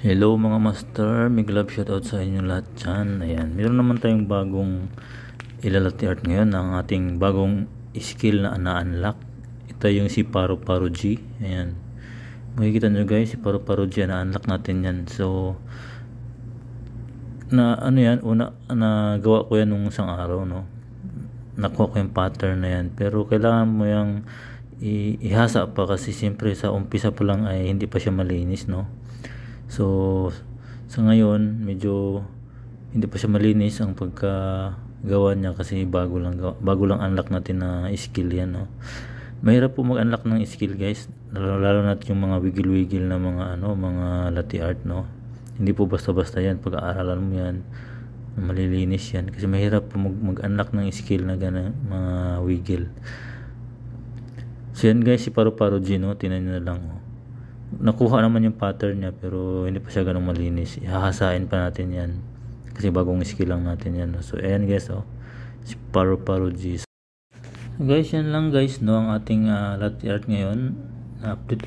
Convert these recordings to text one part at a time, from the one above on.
Hello mga master, big love shoutout sa inyo lahat dyan. Ayan, meron naman tayong bagong ilalati art ngayon, ang ating bagong skill na na-unlock. Ito yung si Paro Paro G. Ayan, makikita nyo guys, si Paro Paro G, na-unlock natin yan. So nagawa ko yan nung isang araw, no. Nakuha ko yung pattern na yan, pero kailangan mo yung ihasa pa kasi siyempre sa umpisa pa lang ay hindi pa siya malinis, no. So sa ngayon medyo hindi pa siya malinis ang pagkagawa niya kasi bago lang unlock natin na skill yan, no. Mahirap po mag-unlock ng skill guys, lalo na yung mga wiggle na mga latte art, no. Hindi po basta-basta yan, pag-aaralan mo yan malilinis yan kasi mahirap po mag-unlock ng skill na gana mga wiggle. So yan guys, si Paro Paro G, no, tinan nyo na lang, oh. Nakuha naman yung pattern niya pero hindi pa siya ganun malinis. Ihahasain pa natin yan kasi bagong skill lang natin yan. So ayan guys, oh, si Paro Paro G. So, guys, yan lang guys, no, ang ating latte art ngayon.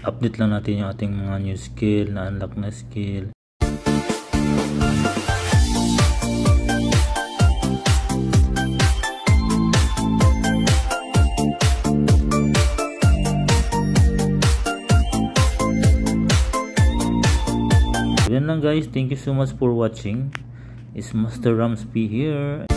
Update lang natin yung ating mga new skill, na unlock na skill. Yan lang guys, thank you so much for watching. It's Master Rams P here.